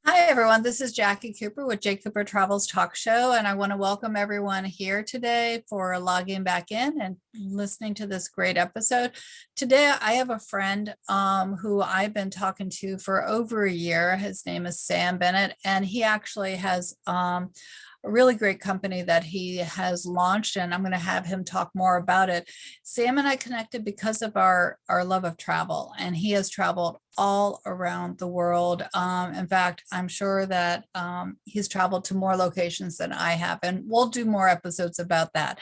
Hi, everyone. This is Jacqui Cooper with JCooperTravels Talk Show, and I want to welcome everyone here today for logging back in and listening to this great episode. Today, I have a friend who I've been talking to for over a year. His name is Sam Bennett, and he actually has a really great company that he has launched, and I'm going to have him talk more about it. Sam and I connected because of our love of travel, and he has traveled all around the world. In fact, I'm sure that he's traveled to more locations than I have, and we'll do more episodes about that.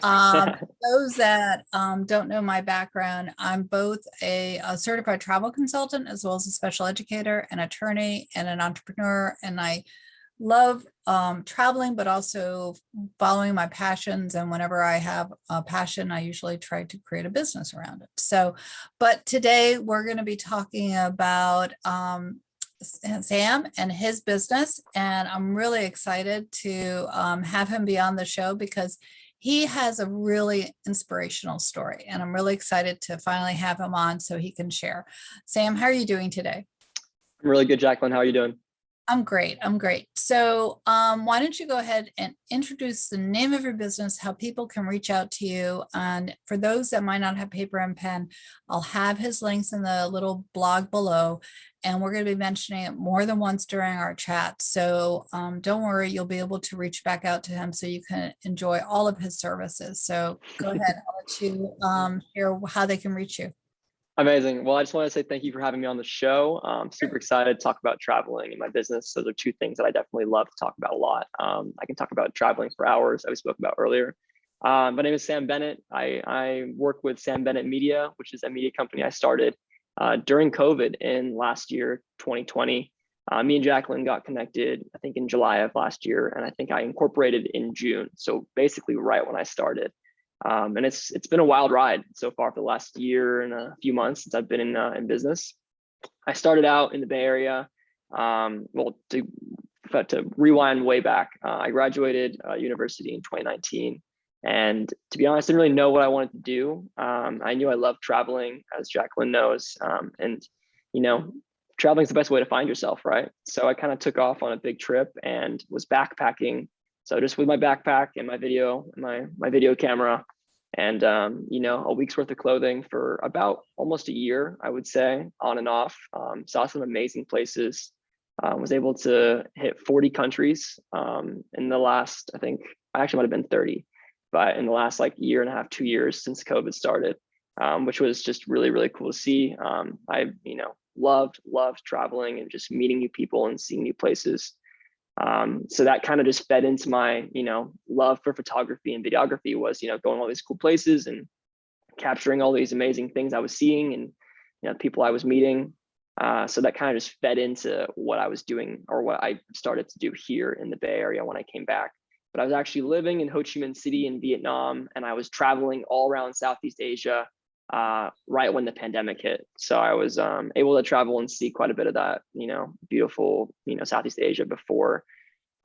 Those that don't know my background, I'm both a certified travel consultant as well as a special educator, an attorney, and an entrepreneur, and I love traveling, but also following my passions. And whenever I have a passion, I usually try to create a business around it. So, but today we're going to be talking about Sam and his business. And I'm really excited to have him be on the show because he has a really inspirational story. And I'm really excited to finally have him on so he can share. Sam, how are you doing today? I'm really good, Jacqueline. How are you doing? I'm great. I'm great. So why don't you go ahead and introduce the name of your business, how people can reach out to you. And for those that might not have paper and pen, I'll have his links in the little blog below. And we're going to be mentioning it more than once during our chat. So don't worry, you'll be able to reach back out to him so you can enjoy all of his services. So go ahead. I'll let you share how they can reach you. Amazing. Well, I just want to say thank you for having me on the show. I'm super excited to talk about traveling and my business. Those are two things that I definitely love to talk about a lot. I can talk about traveling for hours, as we spoke about earlier. My name is Sam Bennett. I work with Sam Bennett Media, which is a media company I started during COVID in last year, 2020. Me and Jacqueline got connected, I think in July of last year, and I think I incorporated in June. So basically right when I started. And it's been a wild ride so far for the last year and a few months since I've been in business. I started out in the Bay Area. Well, to rewind way back, I graduated university in 2019, and to be honest, I didn't really know what I wanted to do. I knew I loved traveling, as Jacqueline knows, and traveling is the best way to find yourself, right? So I kind of took off on a big trip and was backpacking. So just with my backpack and my video camera and, a week's worth of clothing for about almost a year, I would say, on and off. Saw some amazing places, was able to hit 40 countries in the last, I think, I actually might have been 30, but in the last like year and a half, 2 years since COVID started, which was just really, really cool to see. I, loved traveling and just meeting new people and seeing new places. So that kind of just fed into my, love for photography and videography was, going all these cool places and capturing all these amazing things I was seeing and, people I was meeting. So that kind of just fed into what I was doing or what I started to do here in the Bay Area when I came back. But I was actually living in Ho Chi Minh City in Vietnam, and I was traveling all around Southeast Asia right when the pandemic hit. So I was able to travel and see quite a bit of that, beautiful, Southeast Asia before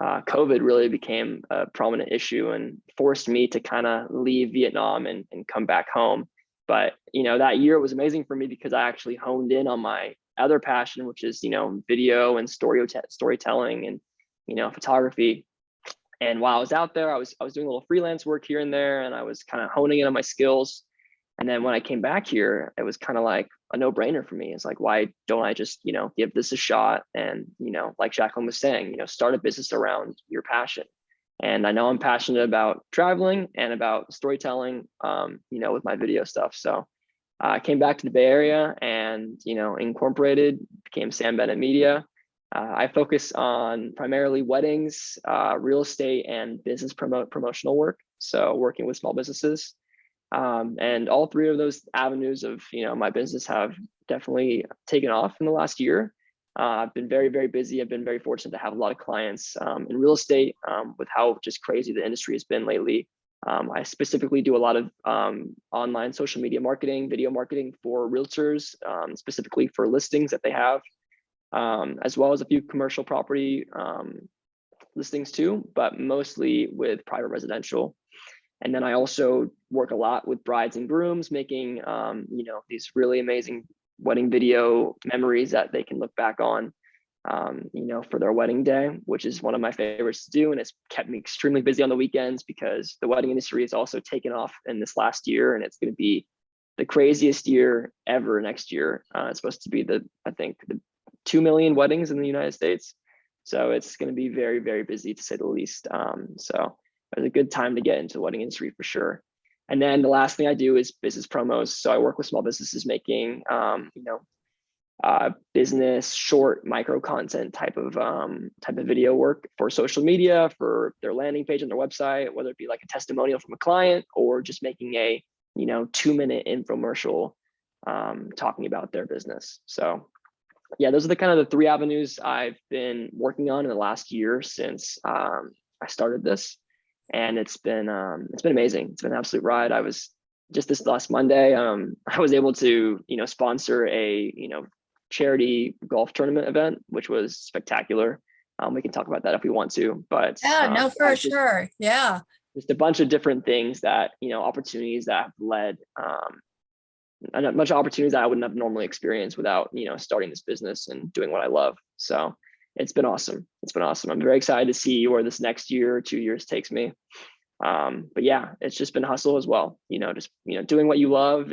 COVID really became a prominent issue and forced me to kind of leave Vietnam and come back home. But, that year was amazing for me because I actually honed in on my other passion, which is, video and storytelling and, photography. And while I was out there, I was doing a little freelance work here and there, and I was kind of honing in on my skills. And then when I came back here, it was kind of like a no-brainer for me. It's like, why don't I just, give this a shot? And, like Jacqueline was saying, start a business around your passion. And I know I'm passionate about traveling and about storytelling, with my video stuff. So I came back to the Bay Area and, incorporated, became Sam Bennett Media. I focus on primarily weddings, real estate, and business promotional work. So working with small businesses. And all three of those avenues of, my business have definitely taken off in the last year. I've been very, very busy. I've been very fortunate to have a lot of clients in real estate with how just crazy the industry has been lately. I specifically do a lot of online social media marketing, video marketing for realtors, specifically for listings that they have, as well as a few commercial property listings too, but mostly with private residential. And then I also work a lot with brides and grooms, making, these really amazing wedding video memories that they can look back on for their wedding day, which is one of my favorites to do. And it's kept me extremely busy on the weekends because the wedding industry has also taken off in this last year, and it's going to be the craziest year ever next year. It's supposed to be I think the 2 million weddings in the United States. So it's going to be very, very busy to say the least. So it's a good time to get into the wedding industry for sure. And then the last thing I do is business promos. So I work with small businesses making, business short micro content type of video work for social media, for their landing page on their website, whether it be like a testimonial from a client or just making a 2-minute infomercial talking about their business. So yeah, those are the kind of the 3 avenues I've been working on in the last year since I started this, and it's been amazing. It's been an absolute ride. I was just this last Monday, I was able to sponsor a charity golf tournament event, which was spectacular. We can talk about that if we want to, but Yeah, no, for sure. Yeah. Just a bunch of different things that, opportunities that have led, and a bunch of opportunities that I wouldn't have normally experienced without, starting this business and doing what I love. So it's been awesome. It's been awesome. I'm very excited to see where this next year or 2 years takes me. But yeah, it's just been hustle as well. Doing what you love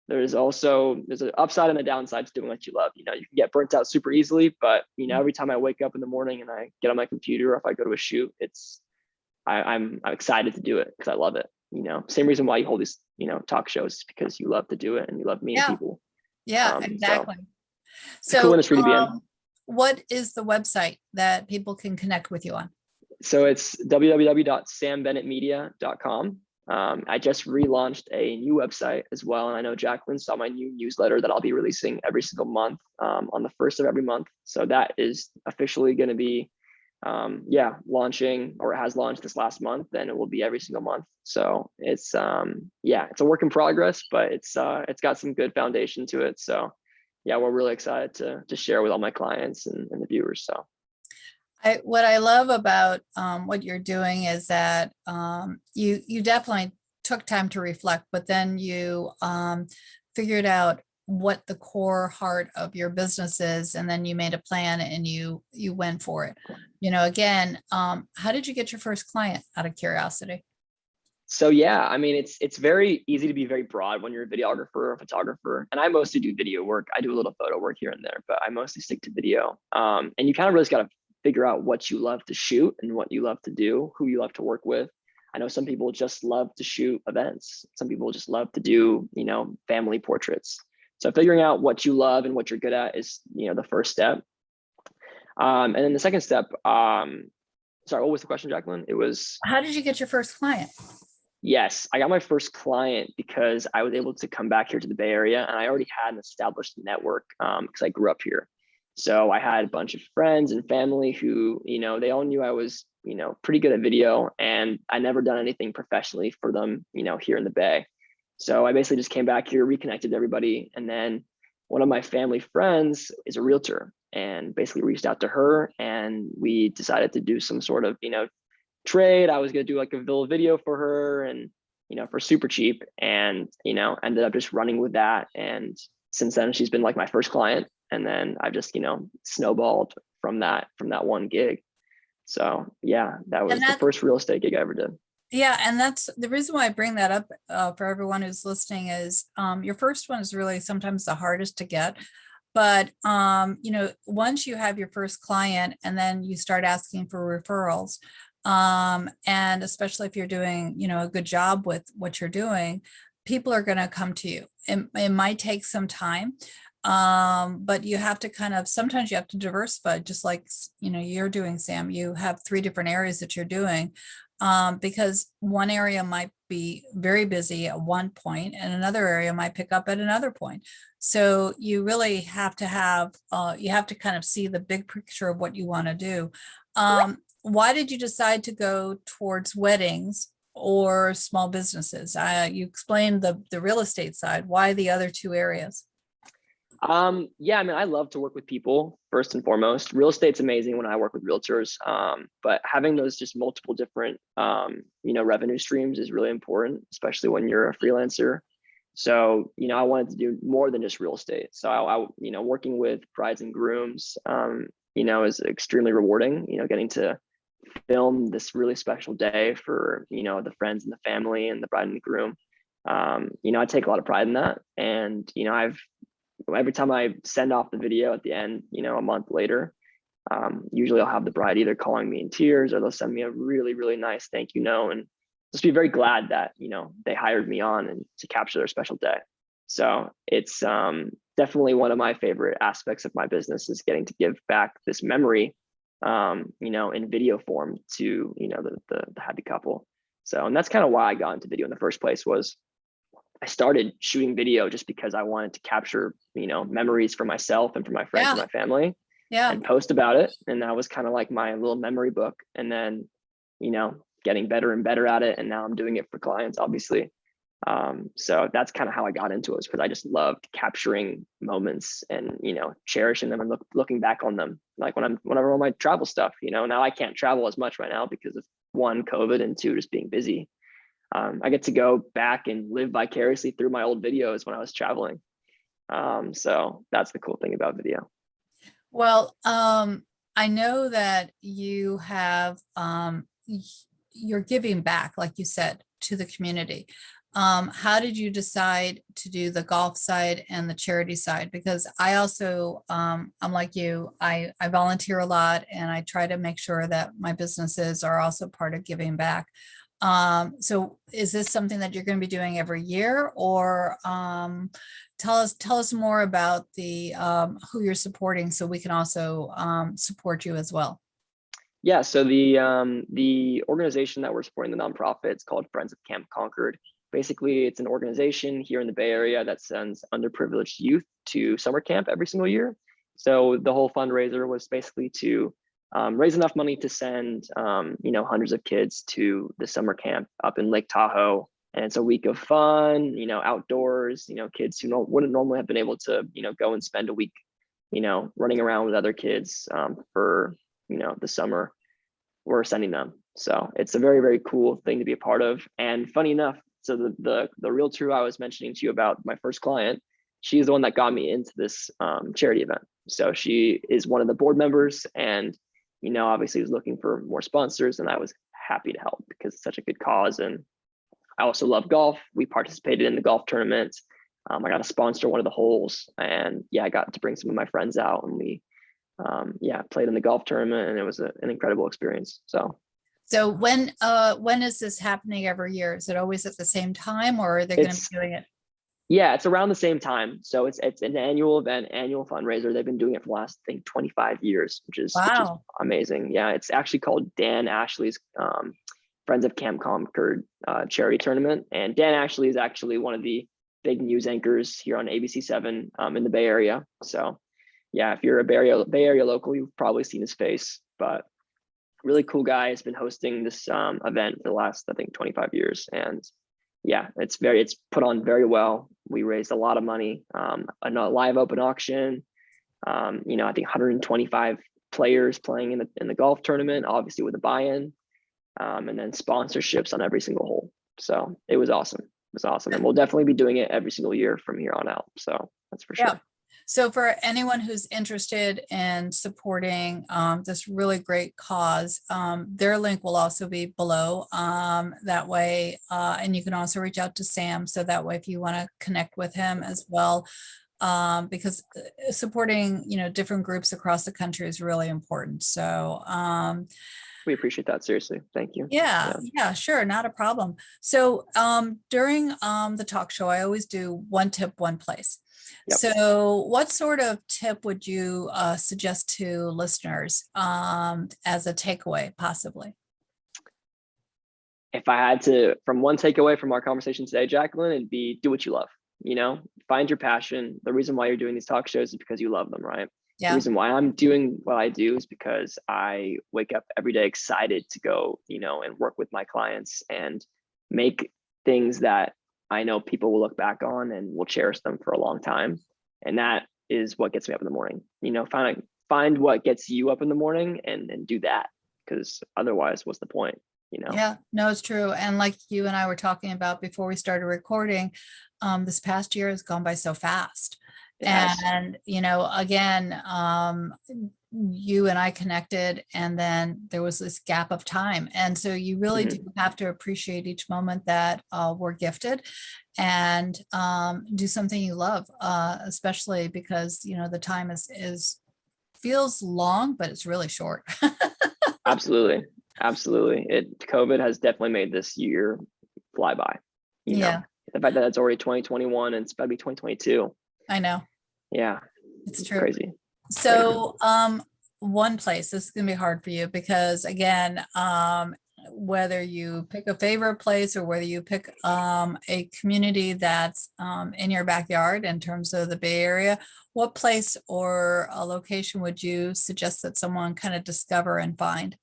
there's an upside and a downside to doing what you love. You can get burnt out super easily, but every time I wake up in the morning and I get on my computer, or if I go to a shoot, I'm excited to do it because I love it. Same reason why you hold these, talk shows, because you love to do it and you love meeting people. Yeah, exactly. So cool industry to be in. What is the website that people can connect with you on? So it's www.sambennettmedia.com. I just relaunched a new website as well. And I know Jacqueline saw my new newsletter that I'll be releasing every single month on the 1st of every month. So that is officially going to be, launching, or it has launched this last month, and it will be every single month. So it's, it's a work in progress, but it's got some good foundation to it. So yeah, we're really excited to share with all my clients and the viewers. So. What I love about what you're doing is that you definitely took time to reflect, but then you figured out what the core heart of your business is, and then you made a plan and you went for it. Again, how did you get your first client, out of curiosity? So yeah, I mean, it's very easy to be very broad when you're a videographer or a photographer. And I mostly do video work. I do a little photo work here and there, but I mostly stick to video. And you kind of really got to figure out what you love to shoot and what you love to do, who you love to work with. I know some people just love to shoot events. Some people just love to do, family portraits. So figuring out what you love and what you're good at is, the first step. And then the second step, sorry, what was the question, Jacqueline? It was, how did you get your first client? Yes, I got my first client because I was able to come back here to the Bay Area, and I already had an established network because I grew up here. So I had a bunch of friends and family who, they all knew I was, pretty good at video, and I never done anything professionally for them, here in the Bay. So I basically just came back here, reconnected everybody. And then one of my family friends is a realtor, and basically reached out to her, and we decided to do some sort of, trade. I was going to do like a villa video for her, and, for super cheap, and, ended up just running with that. And since then she's been like my first client. And then I've just, snowballed from that one gig. So yeah, that was the first real estate gig I ever did. Yeah. And that's the reason why I bring that up for everyone who's listening is your first one is really sometimes the hardest to get. But, once you have your first client and then you start asking for referrals, and especially if you're doing, a good job with what you're doing, people are going to come to you. It might take some time. But you have to sometimes you have to diversify, just like, you're doing, Sam. You have 3 different areas that you're doing, because one area might be very busy at one point and another area might pick up at another point. So you really have to kind of see the big picture of what you want to do. Why did you decide to go towards weddings or small businesses? You explained the real estate side. Why the other 2 areas? Yeah, I mean, I love to work with people first and foremost. Real estate's amazing when I work with realtors. But having those just multiple different, revenue streams is really important, especially when you're a freelancer. So, I wanted to do more than just real estate. So working with brides and grooms, is extremely rewarding, getting to film this really special day for, the friends and the family and the bride and the groom. I take a lot of pride in that. And, every time I send off the video at the end, a month later, usually I'll have the bride either calling me in tears or they'll send me a really, really nice thank you note and just be very glad that, they hired me on and to capture their special day. So it's definitely one of my favorite aspects of my business is getting to give back this memory, in video form to, the happy couple. So, and that's kind of why I got into video in the first place was I started shooting video just because I wanted to capture, memories for myself and for my friends and my family and post about it. And that was kind of like my little memory book. And then, getting better and better at it. And now I'm doing it for clients, obviously. So that's kind of how I got into it, because I just loved capturing moments and, cherishing them and looking back on them. Like whenever on my travel stuff, now I can't travel as much right now because of one, COVID, and two, just being busy. I get to go back and live vicariously through my old videos when I was traveling. So that's the cool thing about video. Well, I know that you have, you're giving back, like you said, to the community. How did you decide to do the golf side and the charity side? Because I also, I'm like you, I volunteer a lot and I try to make sure that my businesses are also part of giving back. So is this something that you're going to be doing every year, or tell us more about the who you're supporting so we can also support you as well. Yeah, so the organization that we're supporting, the nonprofit, it's called Friends of Camp Concord. Basically, it's an organization here in the Bay Area that sends underprivileged youth to summer camp every single year. So the whole fundraiser was basically to raise enough money to send hundreds of kids to the summer camp up in Lake Tahoe. And it's a week of fun, outdoors, kids who wouldn't normally have been able to, go and spend a week, running around with other kids for, the summer. We're sending them. So it's a very, very cool thing to be a part of. And funny enough, so the realtor I was mentioning to you about, my first client, she's the one that got me into this charity event. So she is one of the board members and, obviously was looking for more sponsors, and I was happy to help because it's such a good cause. And I also love golf. We participated in the golf tournament. I got to sponsor one of the holes, and I got to bring some of my friends out, and we played in the golf tournament, and it was an incredible experience. So when is this happening every year? Is it always at the same time, or are they going to be doing it? Yeah, it's around the same time. So it's an annual event, annual fundraiser. They've been doing it for the last, I think, 25 years, which is amazing. Yeah, it's actually called Dan Ashley's Friends of Camp Concord charity tournament. And Dan Ashley is actually one of the big news anchors here on ABC7 in the Bay Area. So yeah, if you're a Bay Area local, you've probably seen his face, but really cool guy. Has been hosting this event for the last, I think, 25 years. And yeah, it's put on very well. We raised a lot of money, a live open auction, I think 125 players playing in the golf tournament, obviously with a buy-in, and then sponsorships on every single hole. So it was awesome. It was awesome. And we'll definitely be doing it every single year from here on out. So that's for sure. So for anyone who's interested in supporting this really great cause, their link will also be below that way. And you can also reach out to Sam. So that way, if you want to connect with him as well, because supporting, different groups across the country is really important. So we appreciate that. Seriously. Thank you. Yeah, sure. Not a problem. So during the talk show, I always do one tip, one place. Yep. So what sort of tip would you suggest to listeners as a takeaway, possibly? If I had to, from one takeaway from our conversation today, Jacqueline, it'd be do what you love, find your passion. The reason why you're doing these talk shows is because you love them, right? Yeah. The reason why I'm doing what I do is because I wake up every day excited to go, and work with my clients and make things that I know people will look back on and will cherish them for a long time. And that is what gets me up in the morning. Find what gets you up in the morning and do that, because otherwise, what's the point? you know? Yeah, no, it's true. And like you and I were talking about before we started recording, this past year has gone by so fast. It has. And, again, you and I connected, and then there was this gap of time. And so you really do Mhm. have to appreciate each moment that we're gifted, and do something you love, especially because, the time is feels long, but it's really short. Absolutely. Absolutely. COVID has definitely made this year fly by, you know, Yeah, the fact that it's already 2021 and it's about to be 2022. I know. Yeah. It's It's true. crazy. Crazy. So, one place, this is gonna be hard for you because again, whether you pick a favorite place or whether you pick a community that's in your backyard in terms of the Bay Area, what place or a location would you suggest that someone kind of discover and find?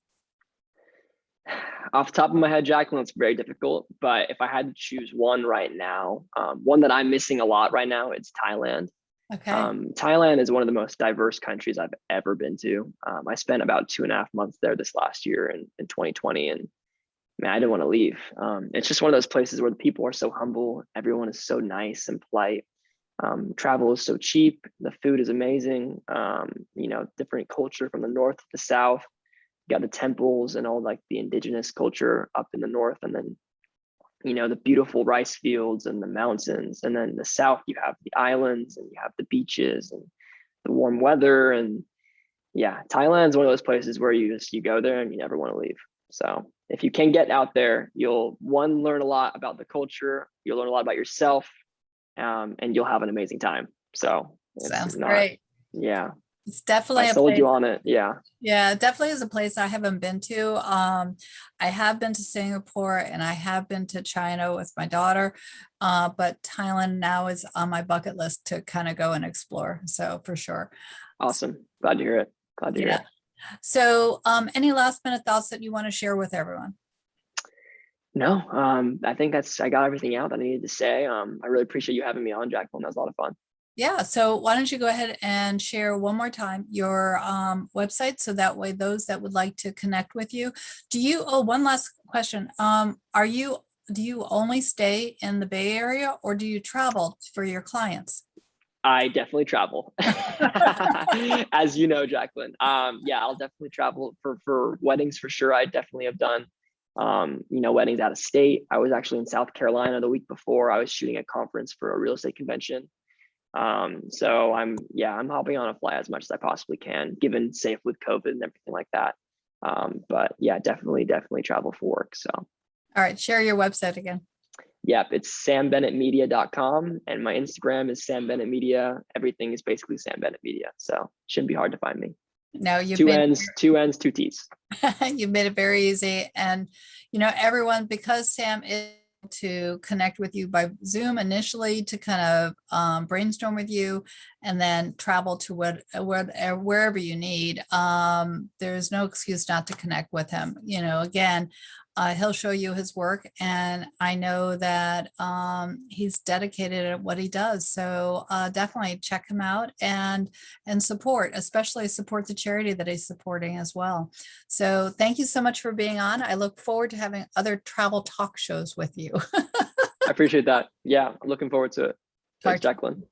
Off the top of my head, Jacqueline, it's very difficult. But if I had to choose one right now, one that I'm missing a lot right now, it's Thailand. Okay. Thailand is one of the most diverse countries I've ever been to. I spent about 2.5 months there this last year in 2020, and man, I didn't want to leave. It's just one of those places where the people are so humble. Everyone is so nice and polite. Travel is so cheap. The food is amazing. Different culture from the north to the south. You got the temples and all like the indigenous culture up in the north, and then the beautiful rice fields and the mountains, and then the south you have the islands and you have the beaches and the warm weather. And yeah, Thailand's one of those places where you go there and you never want to leave. So if you can get out there, you'll learn a lot about the culture, you'll learn a lot about yourself, and you'll have an amazing time. So it's Sounds not, great. yeah, It's if I definitely a sold place. you on it, yeah. Yeah, it definitely is a place I haven't been to. I have been to Singapore and I have been to China with my daughter, but Thailand now is on my bucket list to kind of go and explore. So for sure. Awesome, glad to hear it. Glad to hear Yeah. it. So, any last minute thoughts that you want to share with everyone? No, I think I got everything out that I needed to say. I really appreciate you having me on, Jacqueline. That was a lot of fun. Yeah. So why don't you go ahead and share one more time your website so that way those that would like to connect with you. One last question. Do you only stay in the Bay Area or do you travel for your clients? I definitely travel, as you know, Jacqueline. Yeah, I'll definitely travel for weddings for sure. I definitely have done, weddings out of state. I was actually in South Carolina the week before. I was shooting a conference for a real estate convention. So I'm hopping on a fly as much as I possibly can, given safe with COVID and everything like that. But yeah, definitely travel for work. So All right, share your website again. yep, it's sambennettmedia.com, and my Instagram is Sam Bennett Media. Everything is basically Sam Bennett Media. So shouldn't be hard to find me. No, Two N's, two N's, two T's. you've made it very easy. And, everyone, because Sam is to connect with you by Zoom initially to kind of brainstorm with you and then travel to wherever you need. There's no excuse not to connect with him. Again, he'll show you his work, and I know that he's dedicated at what he does. So definitely check him out and especially support the charity that he's supporting as well. So thank you so much for being on. I look forward to having other travel talk shows with you. I appreciate that. Yeah, I'm looking forward to it. Thanks, Talk to you. Jacqueline.